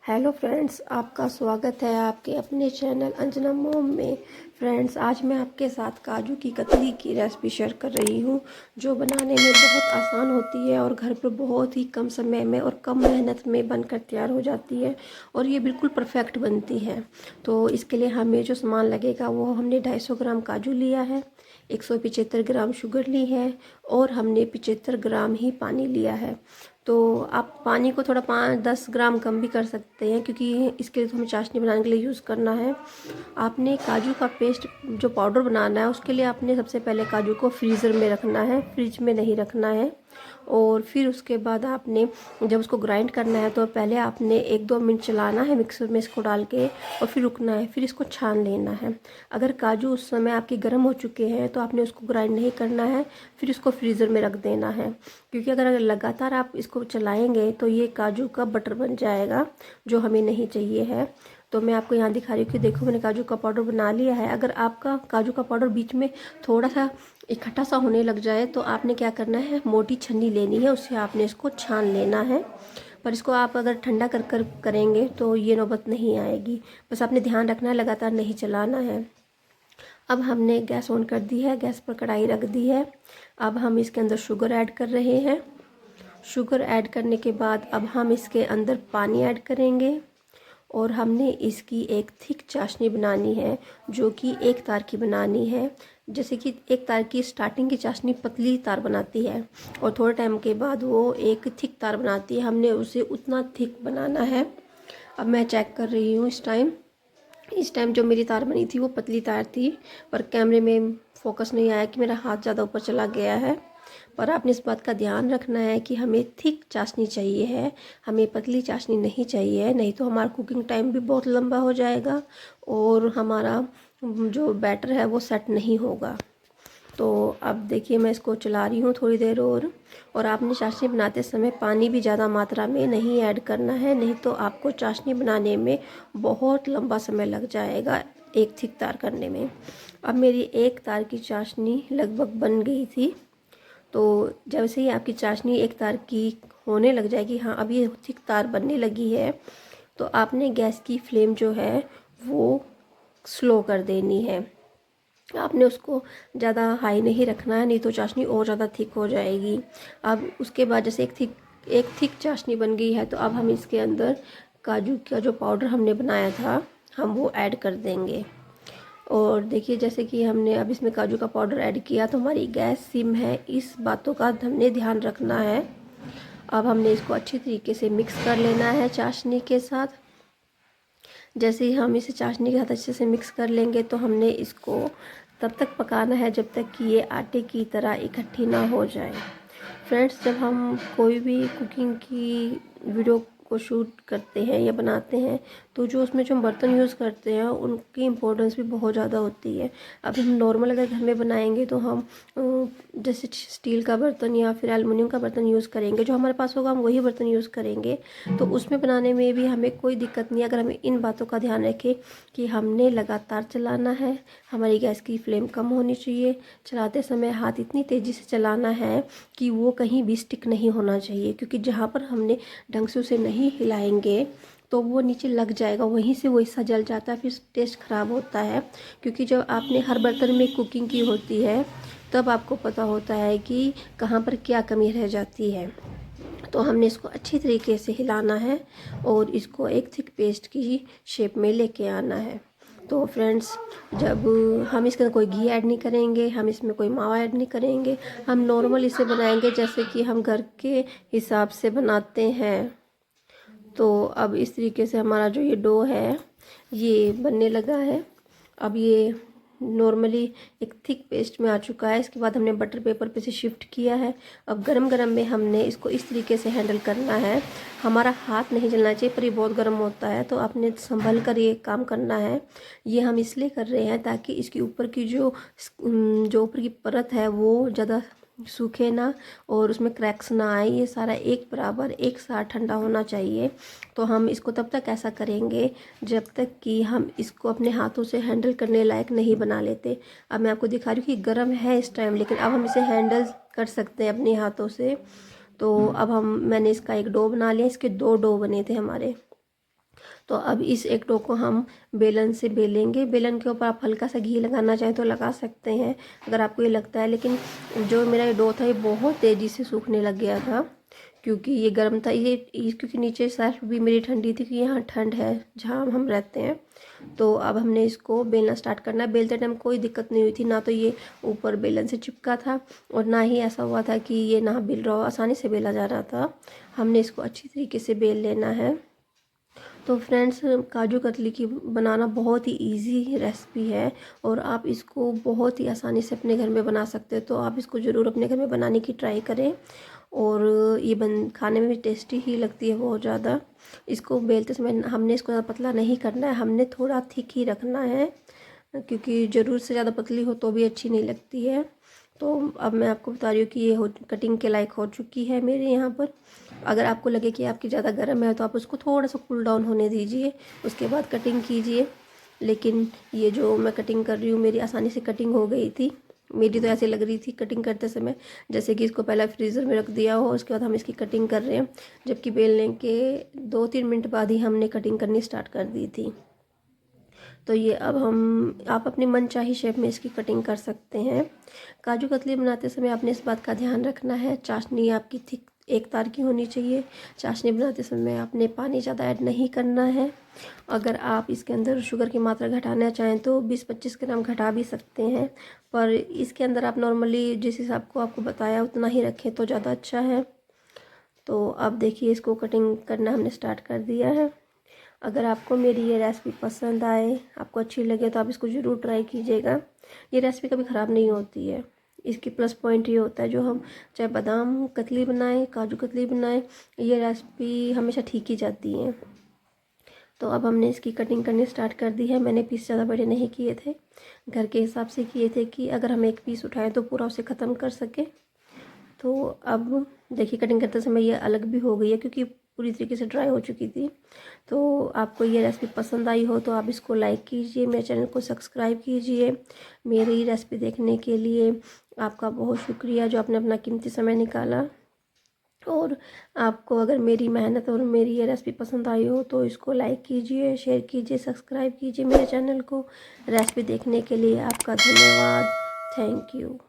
Hello friends, आपका स्वागत है आपके अपने चैनल अंजना मोम में। फ्रेंड्स, आज मैं आपके साथ काजू की कतली की रेसिपी शेयर कर रही हूँ, जो बनाने में बहुत आसान होती है और घर पर बहुत ही कम समय में और कम मेहनत में बनकर तैयार हो जाती है और ये बिल्कुल परफेक्ट बनती है। तो इसके लिए हमें जो सामान लगेगा वो हमने 250 ग्राम काजू लिया है, 175 ग्राम शुगर ली है और हमने 75 ग्राम ही पानी लिया है। तो आप पानी को थोड़ा 5-10 ग्राम कम भी कर सकते हैं, क्योंकि इसके लिए तो हमें चाशनी बनाने के लिए यूज़ करना है। आपने काजू का पेस्ट जो पाउडर बनाना है उसके लिए आपने सबसे पहले काजू को फ्रीज़र में रखना है, फ्रिज में नहीं रखना है। और फिर उसके बाद आपने जब उसको ग्राइंड करना है तो पहले आपने 1-2 मिनट चलाना है मिक्सर में इसको डाल के और फिर रुकना है, फिर इसको छान लेना है। अगर काजू उस समय आपके गर्म हो चुके हैं तो आपने उसको ग्राइंड नहीं करना है, फिर इसको फ्रीज़र में रख देना है। क्योंकि अगर लगातार आप इसको चलाएंगे तो ये काजू का बटर बन जाएगा, जो हमें नहीं चाहिए है। तो मैं आपको यहाँ दिखा रही हूँ कि देखो मैंने काजू का पाउडर बना लिया है। अगर आपका काजू का पाउडर बीच में थोड़ा सा इकट्ठा सा होने लग जाए तो आपने क्या करना है, मोटी छन्नी लेनी है, उससे आपने इसको छान लेना है। पर इसको आप अगर ठंडा कर कर करेंगे तो ये नौबत नहीं आएगी। बस आपने ध्यान रखना है, लगातार नहीं चलाना है। अब हमने गैस ऑन कर दी है, गैस पर कढ़ाई रख दी है। अब हम इसके अंदर शुगर ऐड कर रहे हैं। शुगर ऐड करने के बाद अब हम इसके अंदर पानी ऐड करेंगे और हमने इसकी एक थिक चाशनी बनानी है, जो कि एक तार की बनानी है। जैसे कि एक तार की स्टार्टिंग की चाशनी पतली तार बनाती है और थोड़े टाइम के बाद वो एक थिक तार बनाती है, हमने उसे उतना थिक बनाना है। अब मैं चेक कर रही हूँ इस टाइम जो मेरी तार बनी थी वो पतली तार थी, पर कैमरे में फोकस नहीं आया कि मेरा हाथ ज़्यादा ऊपर चला गया है। पर आपने इस बात का ध्यान रखना है कि हमें थिक चाशनी चाहिए है, हमें पतली चाशनी नहीं चाहिए है, नहीं तो हमारा कुकिंग टाइम भी बहुत लंबा हो जाएगा और हमारा जो बैटर है वो सेट नहीं होगा। तो अब देखिए मैं इसको चला रही हूँ थोड़ी देर और आपने चाशनी बनाते समय पानी भी ज़्यादा मात्रा में नहीं ऐड करना है, नहीं तो आपको चाशनी बनाने में बहुत लंबा समय लग जाएगा एक थिक तार करने में। अब मेरी एक तार की चाशनी लगभग बन गई थी। तो जब से ही आपकी चाशनी एक तार की होने लग जाएगी, हाँ अब ये थिक तार बनने लगी है, तो आपने गैस की फ्लेम जो है वो स्लो कर देनी है। आपने उसको ज़्यादा हाई नहीं रखना है, नहीं तो चाशनी और ज़्यादा थिक हो जाएगी। अब उसके बाद जैसे एक थिक चाशनी बन गई है तो अब हम इसके अंदर काजू का जो पाउडर हमने बनाया था हम वो ऐड कर देंगे। और देखिए जैसे कि हमने अब इसमें काजू का पाउडर ऐड किया तो हमारी गैस सिम है, इस बातों का हमने ध्यान रखना है। अब हमने इसको अच्छी तरीके से मिक्स कर लेना है चाशनी के साथ। जैसे ही हम इसे चाशनी के साथ अच्छे से मिक्स कर लेंगे तो हमने इसको तब तक पकाना है जब तक कि ये आटे की तरह इकट्ठी ना हो जाए। फ्रेंड्स, जब हम कोई भी कुकिंग की वीडियो को शूट करते हैं या बनाते हैं तो जो उसमें जो हम बर्तन यूज़ करते हैं उनकी इम्पोर्टेंस भी बहुत ज़्यादा होती है। अब हम नॉर्मल अगर घर में बनाएंगे तो हम जैसे स्टील का बर्तन या फिर एलुमिनियम का बर्तन यूज़ करेंगे, जो हमारे पास होगा हम वही बर्तन यूज़ करेंगे। तो उसमें बनाने में भी हमें कोई दिक्कत नहीं है, अगर हमें इन बातों का ध्यान रखें कि हमने लगातार चलाना है, हमारी गैस की फ्लेम कम होनी चाहिए, चलाते समय हाथ इतनी तेज़ी से चलाना है कि वो कहीं भी स्टिक नहीं होना चाहिए, क्योंकि जहाँ पर हमने ढंग से उसे नहीं हिलाएंगे तो वो नीचे लग जाएगा, वहीं से वो हिस्सा जल जाता है, फिर टेस्ट ख़राब होता है। क्योंकि जब आपने हर बर्तन में कुकिंग की होती है तब आपको पता होता है कि कहाँ पर क्या कमी रह जाती है। तो हमने इसको अच्छी तरीके से हिलाना है और इसको एक थिक पेस्ट की शेप में लेके आना है। तो फ्रेंड्स, जब हम इसके अंदर कोई घी ऐड नहीं करेंगे, हम इसमें कोई मावा ऐड नहीं करेंगे, हम नॉर्मल इसे बनाएंगे जैसे कि हम घर के हिसाब से बनाते हैं। तो अब इस तरीके से हमारा जो ये डो है ये बनने लगा है। अब ये नॉर्मली एक थिक पेस्ट में आ चुका है। इसके बाद हमने बटर पेपर पे से शिफ्ट किया है। अब गरम गरम में हमने इसको इस तरीके से हैंडल करना है, हमारा हाथ नहीं जलना चाहिए, पर ये बहुत गर्म होता है तो आपने संभल कर ये काम करना है। ये हम इसलिए कर रहे हैं ताकि इसके ऊपर की जो ऊपर की परत है वो ज़्यादा सूखे ना और उसमें क्रैक्स ना आए, ये सारा एक बराबर एक साथ ठंडा होना चाहिए। तो हम इसको तब तक ऐसा करेंगे जब तक कि हम इसको अपने हाथों से हैंडल करने लायक नहीं बना लेते। अब मैं आपको दिखा रही हूँ कि गर्म है इस टाइम, लेकिन अब हम इसे हैंडल कर सकते हैं अपने हाथों से। तो अब मैंने इसका एक डो बना लिया, इसके 2 डो बने थे हमारे। तो अब इस एक डो को हम बेलन से बेलेंगे। बेलन के ऊपर आप हल्का सा घी लगाना चाहें तो लगा सकते हैं अगर आपको ये लगता है, लेकिन जो मेरा ये डो था ये बहुत तेज़ी से सूखने लग गया था क्योंकि ये गर्म था। ये क्योंकि नीचे सर्फ भी मेरी ठंडी थी, क्योंकि यहाँ ठंड है जहाँ हम रहते हैं। तो अब हमने इसको बेलना स्टार्ट करना है। बेलते टाइम कोई दिक्कत नहीं हुई थी, ना तो ये ऊपर बेलन से चिपका था और ना ही ऐसा हुआ था कि ये ना बेल रहा हो, आसानी से बेला जा रहा था। हमने इसको अच्छी तरीके से बेल लेना है। तो फ्रेंड्स, काजू कतली की बनाना बहुत ही इजी रेसिपी है और आप इसको बहुत ही आसानी से अपने घर में बना सकते हो। तो आप इसको ज़रूर अपने घर में बनाने की ट्राई करें और ये खाने में भी टेस्टी ही लगती है बहुत ज़्यादा। इसको बेलते समय हमने इसको ज़्यादा पतला नहीं करना है, हमने थोड़ा थिक ही रखना है क्योंकि ज़रूरत से ज़्यादा पतली हो तो भी अच्छी नहीं लगती है। तो अब मैं आपको बता रही हूँ कि ये कटिंग के लायक हो चुकी है मेरे यहाँ पर। अगर आपको लगे कि आपकी ज़्यादा गर्म है तो आप उसको थोड़ा सा कूल डाउन होने दीजिए, उसके बाद कटिंग कीजिए। लेकिन ये जो मैं कटिंग कर रही हूँ मेरी आसानी से कटिंग हो गई थी। मेरी तो ऐसे लग रही थी कटिंग करते समय जैसे कि इसको पहले फ्रीज़र में रख दिया हो, उसके बाद हम इसकी कटिंग कर रहे हैं, जबकि बेलने के 2-3 मिनट बाद ही हमने कटिंग करनी स्टार्ट कर दी थी। तो ये अब आप अपनी मनचाही शेप में इसकी कटिंग कर सकते हैं। काजू कतली बनाते समय आपने इस बात का ध्यान रखना है, चाशनी आपकी थिक एक तार की होनी चाहिए। चाशनी बनाते समय आपने पानी ज़्यादा ऐड नहीं करना है। अगर आप इसके अंदर शुगर की मात्रा घटाना चाहें तो 20-25 ग्राम घटा भी सकते हैं, पर इसके अंदर आप नॉर्मली जिस हिसाब को आपको बताया उतना ही रखें तो ज़्यादा अच्छा है। तो अब देखिए इसको कटिंग करना हमने स्टार्ट कर दिया है। अगर आपको मेरी ये रेसिपी पसंद आए, आपको अच्छी लगे तो आप इसको ज़रूर ट्राई कीजिएगा। ये रेसिपी कभी ख़राब नहीं होती है। इसकी प्लस पॉइंट ये होता है जो हम चाहे बादाम कतली बनाएं, काजू कतली बनाएं, ये रेसिपी हमेशा ठीक ही जाती है। तो अब हमने इसकी कटिंग करनी स्टार्ट कर दी है। मैंने पीस ज़्यादा बड़े नहीं किए थे, घर के हिसाब से किए थे कि अगर हम एक पीस उठाएं तो पूरा उसे ख़त्म कर सके। तो अब देखिए कटिंग करते समय ये अलग भी हो गई है क्योंकि पूरी तरीके से ड्राई हो चुकी थी। तो आपको ये रेसिपी पसंद आई हो तो आप इसको लाइक कीजिए, मेरे चैनल को सब्सक्राइब कीजिए। मेरी रेसिपी देखने के लिए आपका बहुत शुक्रिया जो आपने अपना कीमती समय निकाला। और आपको अगर मेरी मेहनत और मेरी ये रेसिपी पसंद आई हो तो इसको लाइक कीजिए, शेयर कीजिए, सब्सक्राइब कीजिए मेरे चैनल को। रेसिपी देखने के लिए आपका धन्यवाद। Thank you.